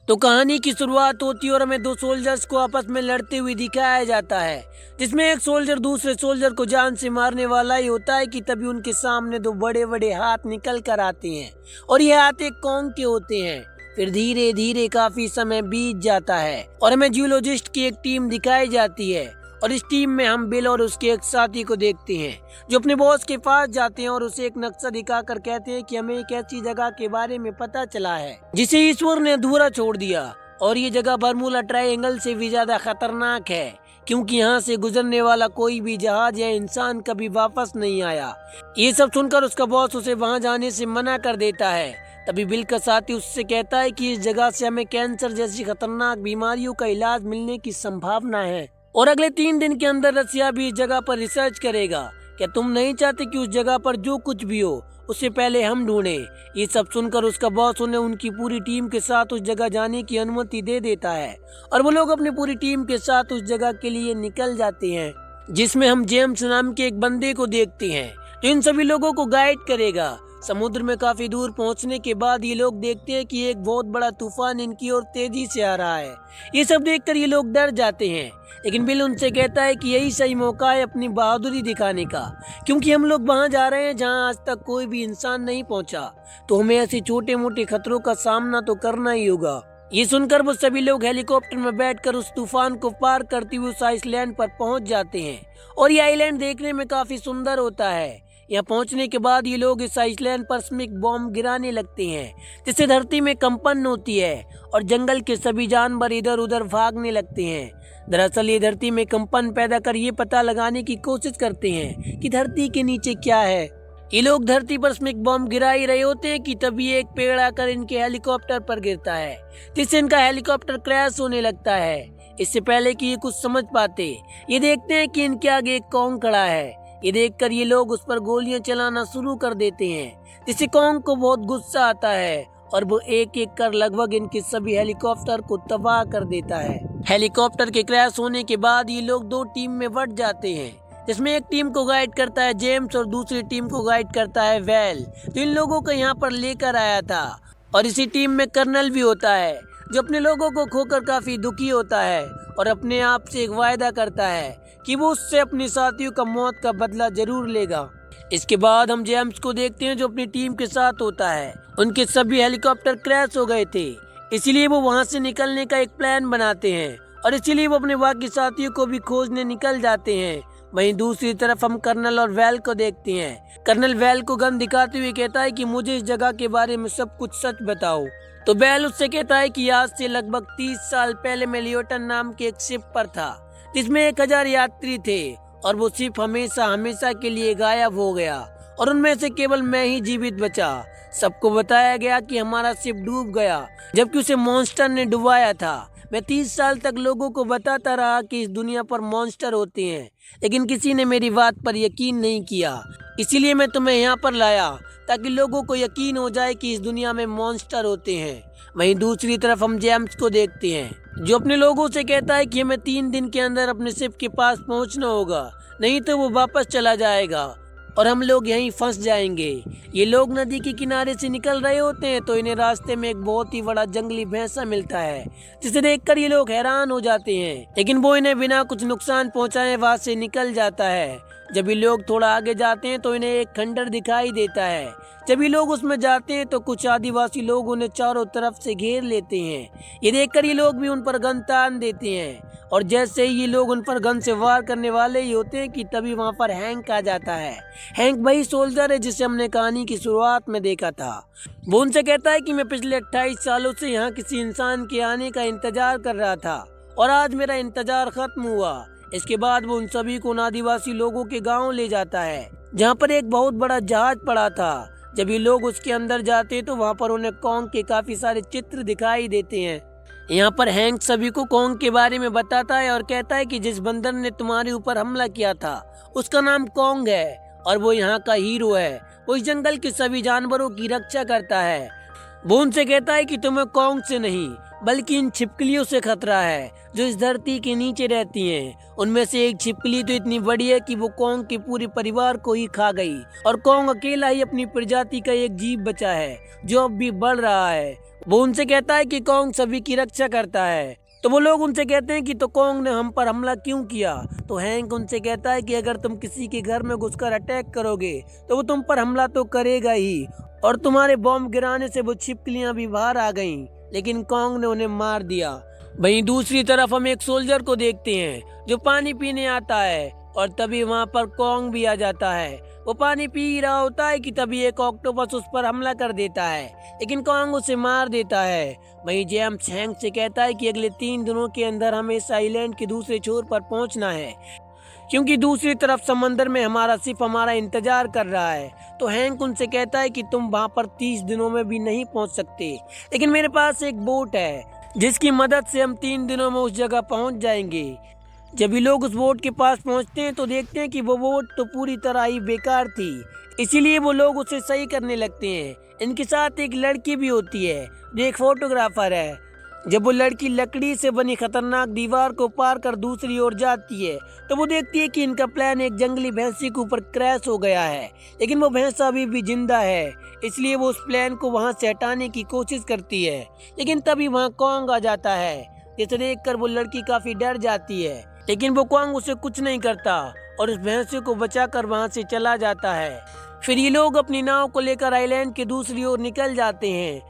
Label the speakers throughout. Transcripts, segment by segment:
Speaker 1: तो कहानी की शुरुआत होती है और हमें दो सोल्जर्स को आपस में लड़ते हुए दिखाया जाता है, जिसमें एक सोल्जर दूसरे सोल्जर को जान से मारने वाला ही होता है कि तभी उनके सामने दो बड़े बड़े हाथ निकल कर आते हैं और ये हाथ एक कॉन्ग के होते हैं। फिर धीरे धीरे काफी समय बीत जाता है और हमें जियोलॉजिस्ट की एक टीम दिखाई जाती है और इस टीम में हम बिल और उसके एक साथी को देखते हैं जो अपने बॉस के पास जाते हैं और उसे एक नक्शा दिखाकर कहते हैं कि हमें एक ऐसी जगह के बारे में पता चला है जिसे ईश्वर ने अधूरा छोड़ दिया और ये जगह बर्मुला ट्रायंगल से भी ज्यादा खतरनाक है क्योंकि यहाँ से गुजरने वाला कोई भी जहाज या इंसान कभी वापस नहीं आया। ये सब सुनकर उसका बॉस उसे वहाँ जाने से मना कर देता है। तभी बिल का साथी उससे कहता है कि इस जगह से हमें कैंसर जैसी खतरनाक बीमारियों का इलाज मिलने की संभावना है और अगले 3 दिन के अंदर रसिया भी इस जगह पर रिसर्च करेगा। क्या तुम नहीं चाहते कि उस जगह पर जो कुछ भी हो उससे पहले हम ढूंढें? ये सब सुनकर उसका बॉस उन्हें उनकी पूरी टीम के साथ उस जगह जाने की अनुमति दे देता है और वो लोग अपनी पूरी टीम के साथ उस जगह के लिए निकल जाते हैं, जिसमें हम जेम्स नाम के एक बंदे को देखते हैं जो इन सभी लोगों को गाइड करेगा। समुद्र में काफी दूर पहुंचने के बाद ये लोग देखते हैं कि एक बहुत बड़ा तूफान इनकी ओर तेजी से आ रहा है। ये सब देखकर ये लोग डर जाते हैं, लेकिन बिल उनसे कहता है कि यही सही मौका है अपनी बहादुरी दिखाने का, क्योंकि हम लोग वहां जा रहे हैं जहां आज तक कोई भी इंसान नहीं पहुंचा, तो हमें ऐसे छोटे मोटे खतरों का सामना तो करना ही होगा। ये सुनकर वो सभी लोग हेलीकॉप्टर में बैठकर उस तूफान को पार करते हुए उस आइसलैंड पर पहुंच जाते हैं और ये आइलैंड देखने में काफी सुंदर होता है। यहाँ पहुंचने के बाद ये लोग इस आइसलैंड पर स्मिक बॉम्ब गिराने लगते हैं, जिससे धरती में कंपन होती है और जंगल के सभी जानवर इधर उधर भागने लगते हैं। दरअसल ये धरती में कंपन पैदा कर ये पता लगाने की कोशिश करते हैं कि धरती के नीचे क्या है। ये लोग धरती पर स्मिक बॉम्ब गिरा ही रहे होते हैं कि तभी एक पेड़ आकर इनके हेलीकॉप्टर पर गिरता है, जिससे इनका हेलीकॉप्टर क्रैश होने लगता है। इससे पहले कि ये कुछ समझ पाते, ये देखते हैं कि इनके आगे एक कॉन्ग खड़ा है। ये देखकर ये लोग उस पर गोलियां चलाना शुरू कर देते हैं, जिससे कॉन्ग को बहुत गुस्सा आता है और वो एक एक कर लगभग इनके सभी हेलीकॉप्टर को तबाह कर देता है। हेलीकॉप्टर के क्रैश होने के बाद ये लोग 2 टीम में बंट जाते हैं, जिसमें एक टीम को गाइड करता है जेम्स और दूसरी टीम को गाइड करता है वेल, जो इन लोगों को यहाँ पर लेकर आया था। और इसी टीम में कर्नल भी होता है जो अपने लोगों को खोकर काफी दुखी होता है और अपने आप से एक वायदा करता है कि वो उससे अपने साथियों का मौत का बदला जरूर लेगा। इसके बाद हम जेम्स को देखते हैं जो अपनी टीम के साथ होता है। उनके सभी हेलीकॉप्टर क्रैश हो गए थे, इसीलिए वो वहां से निकलने का एक प्लान बनाते हैं और इसीलिए वो अपने बाकी साथियों को भी खोजने निकल जाते हैं। वहीं दूसरी तरफ हम कर्नल और वेल को देखते हैं। कर्नल वेल को गन दिखाते हुए कहता है कि मुझे इस जगह के बारे में सब कुछ सच बताओ। तो वेल उससे कहता है कि आज से लगभग 30 साल पहले मैं लियोटन नाम के एक शिप पर था जिसमें 1000 यात्री थे और वो शिप हमेशा हमेशा के लिए गायब हो गया और उनमें से केवल मैं ही जीवित बचा। सबको बताया गया कि हमारा शिप डूब गया जबकि उसे मॉन्स्टर ने डुबाया था। मैं 30 साल तक लोगों को बताता रहा कि इस दुनिया पर मॉन्स्टर होते हैं, लेकिन किसी ने मेरी बात पर यकीन नहीं किया। इसीलिए मैं तुम्हें यहाँ पर लाया ताकि लोगों को यकीन हो जाए कि इस दुनिया में मॉन्स्टर होते हैं। वहीं दूसरी तरफ हम जेम्स को देखते हैं जो अपने लोगों से कहता है कि हमें 3 दिन के अंदर अपने शिप के पास पहुंचना होगा, नहीं तो वो वापस चला जाएगा और हम लोग यहीं फंस जाएंगे। ये लोग नदी के किनारे से निकल रहे होते हैं तो इन्हें रास्ते में एक बहुत ही बड़ा जंगली भैंसा मिलता है, जिसे देखकर ये लोग हैरान हो जाते हैं, लेकिन वो इन्हें बिना कुछ नुकसान पहुंचाए वहां से निकल जाता है। जब ये लोग थोड़ा आगे जाते हैं तो इन्हें एक खंडर दिखाई देता है। जब ये लोग उसमें जाते हैं तो कुछ आदिवासी लोग उन्हें चारों तरफ से घेर लेते हैं। ये देखकर ये लोग भी उन पर गन तान देते हैं और जैसे ही ये लोग उन पर गन से वार करने वाले ही होते हैं कि तभी वहां पर हैंक आ जाता है। हैंक वही सोल्जर है जिसे हमने कहानी की शुरुआत में देखा था। वो उनसे कहता है कि मैं पिछले 28 सालों से यहाँ किसी इंसान के आने का इंतजार कर रहा था और आज मेरा इंतजार खत्म हुआ। इसके बाद वो उन सभी को आदिवासी लोगों के गांव ले जाता है जहाँ पर एक बहुत बड़ा जहाज पड़ा था। जब ये लोग उसके अंदर जाते हैं तो वहाँ पर उन्हें कॉन्ग के काफी सारे चित्र दिखाई देते हैं। यहाँ पर हैंक सभी को कॉन्ग के बारे में बताता है और कहता है कि जिस बंदर ने तुम्हारे ऊपर हमला किया था उसका नाम कॉन्ग है और वो यहाँ का हीरो है। वो इस जंगल के सभी जानवरों की रक्षा करता है। वो उनसे कहता है कि तुम्हें कॉन्ग से नहीं बल्कि इन छिपकलियों से खतरा है जो इस धरती के नीचे रहती हैं। उनमें से एक छिपकली तो इतनी बड़ी है कि वो कॉन्ग के पूरे परिवार को ही खा गई और कॉन्ग अकेला ही अपनी प्रजाति का एक जीव बचा है जो अब भी बढ़ रहा है। वो उनसे कहता है कि कॉन्ग सभी की रक्षा करता है। तो वो लोग उनसे कहते हैं कि तो कॉन्ग ने हम पर हमला क्यों किया। तो हैंक उनसे कहता है कि अगर तुम किसी के घर में घुसकर अटैक करोगे तो वो तुम पर हमला तो करेगा ही, और तुम्हारे बॉम्ब गिराने से वो छिपकलियां भी बाहर आ गईं, लेकिन कॉन्ग ने उन्हें मार दिया। वहीं दूसरी तरफ हम एक सोल्जर को देखते हैं जो पानी पीने आता है, और तभी वहां पर कॉन्ग भी आ जाता है। वो पानी पी रहा होता है कि तभी एक ऑक्टोपस उस पर हमला कर देता है, लेकिन कॉन्ग उसे मार देता है। वहीं जेम्स हैंक से कहता है कि अगले 3 दिनों के अंदर हमें इस आइलैंड के दूसरे छोर पर पहुंचना है, क्योंकि दूसरी तरफ समंदर में हमारा शिप हमारा इंतजार कर रहा है। तो हैंक उनसे कहता है कि तुम वहां पर 30 दिनों में भी नहीं पहुंच सकते, लेकिन मेरे पास एक बोट है जिसकी मदद से हम 3 दिनों में उस जगह पहुंच जाएंगे। जब भी लोग उस बोट के पास पहुंचते हैं तो देखते हैं कि वो बोट तो पूरी तरह ही बेकार थी, इसीलिए वो लोग उसे सही करने लगते हैं। इनके साथ एक लड़की भी होती है जो एक फोटोग्राफर है। जब वो लड़की लकड़ी से बनी खतरनाक दीवार को पार कर दूसरी ओर जाती है तो वो देखती है कि इनका प्लान एक जंगली भैंसी के ऊपर क्रैश हो गया है, लेकिन वो भैंस अभी भी जिंदा है, इसलिए वो उस प्लान को वहां से हटाने की कोशिश करती है। लेकिन तभी वहां कॉन्ग आ जाता है, जिसे देखकर वो लड़की काफी डर जाती है, लेकिन वो कॉन्ग उसे कुछ नहीं करता और उस भैंसे को बचाकर वहां से चला जाता है। फिर ये लोग अपनी नाव को लेकर आइलैंड के दूसरी ओर निकल जाते हैं।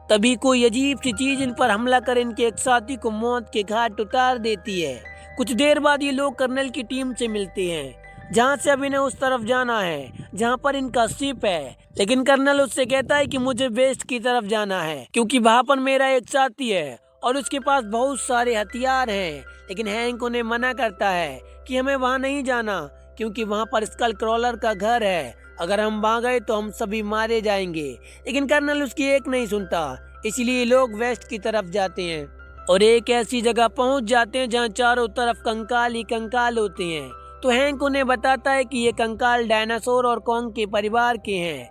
Speaker 1: तभी कोई अजीब सी चीज इन पर हमला कर इनके एक साथी को मौत के घाट उतार देती है। कुछ देर बाद ये लोग कर्नल की टीम से मिलते हैं, जहां से अब इन्हें उस तरफ जाना है जहां पर इनका शिप है, लेकिन कर्नल उससे कहता है कि मुझे वेस्ट की तरफ जाना है क्योंकि वहां पर मेरा एक साथी है और उसके पास बहुत सारे हथियार हैं। लेकिन हैंक उन्हें मना करता है कि हमें वहां नहीं जाना क्योंकि वहां पर स्कल क्रॉलर का घर है, अगर हम वहां गए तो हम सभी मारे जाएंगे। लेकिन कर्नल उसकी एक नहीं सुनता, इसलिए लोग वेस्ट की तरफ जाते हैं और एक ऐसी जगह पहुंच जाते हैं जहां चारों तरफ कंकाल ही कंकाल होते हैं। तो हैंक उन्हें बताता है कि ये कंकाल डायनासोर और कॉन्ग के परिवार के हैं।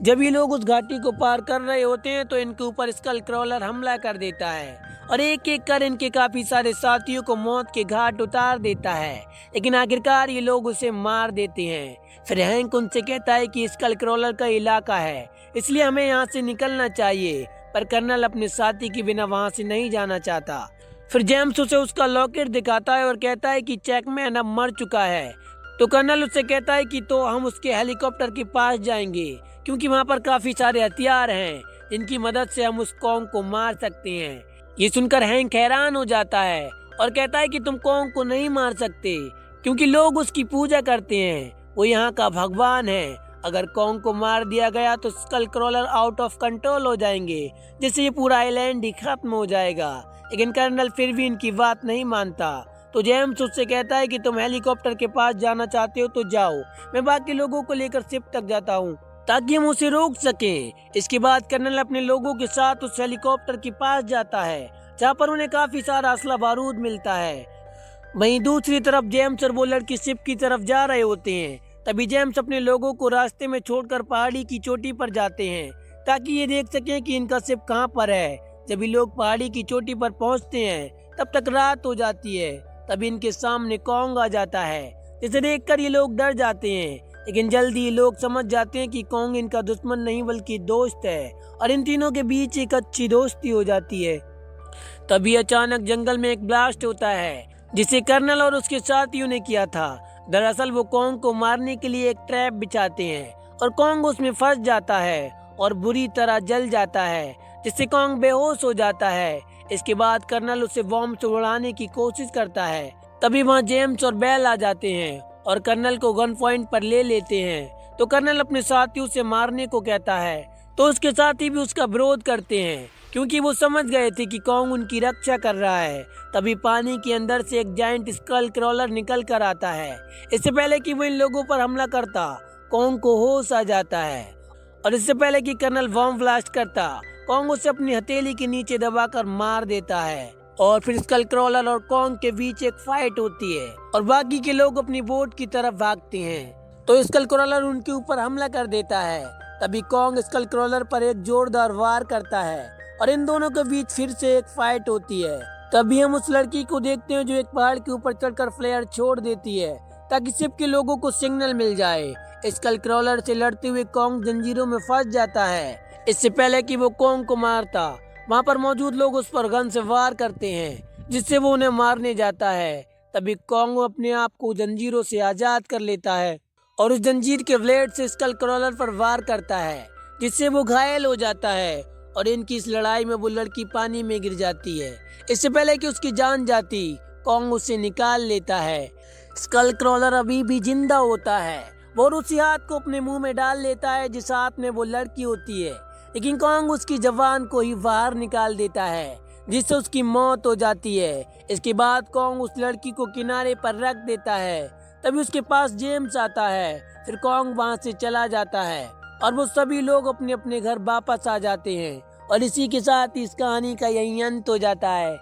Speaker 1: जब ये लोग उस घाटी को पार कर रहे होते हैं तो इनके ऊपर स्कल क्रॉलर हमला कर देता है और एक एक कर इनके काफी सारे साथियों को मौत के घाट उतार देता है, लेकिन आखिरकार ये लोग उसे मार देते हैं। फिर हैंक उनसे कहता है कि स्कल क्रॉलर का इलाका है, इसलिए हमें यहाँ से निकलना चाहिए, पर कर्नल अपने साथी के बिना वहाँ से नहीं जाना चाहता। फिर जेम्स उसे उसका लॉकेट दिखाता है और कहता है कि चैकमैन अब मर चुका है। तो कर्नल उससे कहता है कि तो हम उसके हेलीकॉप्टर के पास जाएंगे क्योंकि वहाँ पर काफी सारे हथियार हैं जिनकी मदद से हम उस कॉन्ग को मार सकते हैं। ये सुनकर हैंक हैरान हो जाता है और कहता है कि तुम कॉन्ग को नहीं मार सकते क्योंकि लोग उसकी पूजा करते हैं, वो यहाँ का भगवान है। अगर कॉन्ग को मार दिया गया तो skull crawler out of control हो जाएंगे, जिससे ये पूरा आइलैंड ही खत्म हो जाएगा। लेकिन कर्नल फिर भी इनकी बात नहीं मानता। तो जेम्स उससे कहता है कि तुम हेलीकॉप्टर के पास जाना चाहते हो तो जाओ, मैं बाकी लोगों को लेकर शिप तक जाता हूँ ताकि हम उसे रोक सकें। इसके बाद कर्नल अपने लोगों के साथ उस हेलीकॉप्टर के पास जाता है जहाँ पर उन्हें काफी सारा असला बारूद मिलता है। वहीं दूसरी तरफ जेम्स और वो लड़की शिप की तरफ जा रहे होते हैं। तभी जेम्स अपने लोगों को रास्ते में छोड़कर पहाड़ी की चोटी पर जाते हैं ताकि ये देख सकें कि इनका शिप कहाँ पर है। जब ये लोग पहाड़ी की चोटी पर पहुंचते हैं तब तक रात हो जाती है। तभी इनके सामने कॉन्ग आ जाता है, जिसे देखकर ये लोग डर जाते हैं, लेकिन जल्दी ये लोग समझ जाते हैं कि कॉन्ग इनका दुश्मन नहीं बल्कि दोस्त है और इन तीनों के बीच एक अच्छी दोस्ती हो जाती है। तभी अचानक जंगल में एक ब्लास्ट होता है जिसे कर्नल और उसके साथियों ने किया था। दरअसल वो कॉन्ग को मारने के लिए एक ट्रैप बिछाते हैं और कॉन्ग उसमें फंस जाता है और बुरी तरह जल जाता है, जिससे कॉन्ग बेहोश हो जाता है। इसके बाद कर्नल उसे बॉम्ब से उड़ाने की कोशिश करता है। तभी वहाँ जेम्स और बेल आ जाते हैं और कर्नल को गन पॉइंट पर ले लेते हैं। तो कर्नल अपने साथियों से मारने को कहता है, तो उसके साथी भी उसका विरोध करते हैं क्योंकि वो समझ गए थे कि कॉन्ग उनकी रक्षा कर रहा है। तभी पानी के अंदर से एक जायंट स्कल क्रॉलर निकल कर आता है। इससे पहले कि वो इन लोगों पर हमला करता, कॉन्ग को होश आ जाता है और इससे पहले कि कर्नल बॉम्ब ब्लास्ट करता, कॉन्ग उसे अपनी हथेली के नीचे दबाकर मार देता है। और फिर स्कल क्रॉलर और कॉन्ग के बीच एक फाइट होती है और बाकी के लोग अपनी बोट की तरफ भागते हैं। तो स्कल क्रॉलर उनके ऊपर हमला कर देता है। तभी कॉन्ग स्कल क्रॉलर पर एक जोरदार वार करता है और इन दोनों के बीच फिर से एक फाइट होती है। तभी हम उस लड़की को देखते हैं जो एक पहाड़ के ऊपर चढ़कर फ्लेयर छोड़ देती है ताकि शिप के लोगों को सिग्नल मिल जाए। स्कल क्रॉलर से लड़ते हुए कॉन्ग जंजीरों में फंस जाता है। इससे पहले कि वो कॉन्ग को मारता, वहाँ पर मौजूद लोग उस पर गन से वार करते हैं जिससे वो उन्हें मारने जाता है। तभी कॉन्ग अपने आप को जंजीरों से आजाद कर लेता है और उस जंजीर के ब्लेड से स्कल क्रॉलर पर वार करता है जिससे वो घायल हो जाता है और इनकी इस लड़ाई में वो लड़की पानी में गिर जाती है। इससे पहले कि उसकी जान जाती, कॉन्ग उसे निकाल लेता है। स्कल क्रॉलर अभी भी जिंदा होता है। वो उसी हाथ को अपने मुंह में डाल लेता है जिस हाथ में वो लड़की होती है, लेकिन कॉन्ग उसकी जबान को ही बाहर निकाल देता है जिससे उसकी मौत हो जाती है। इसके बाद कॉन्ग उस लड़की को किनारे पर रख देता है। तभी उसके पास जेम्स आता है। फिर कॉन्ग वहां से चला जाता है और वो सभी लोग अपने अपने घर वापस आ जाते हैं और इसी के साथ इस कहानी का यही अंत हो जाता है।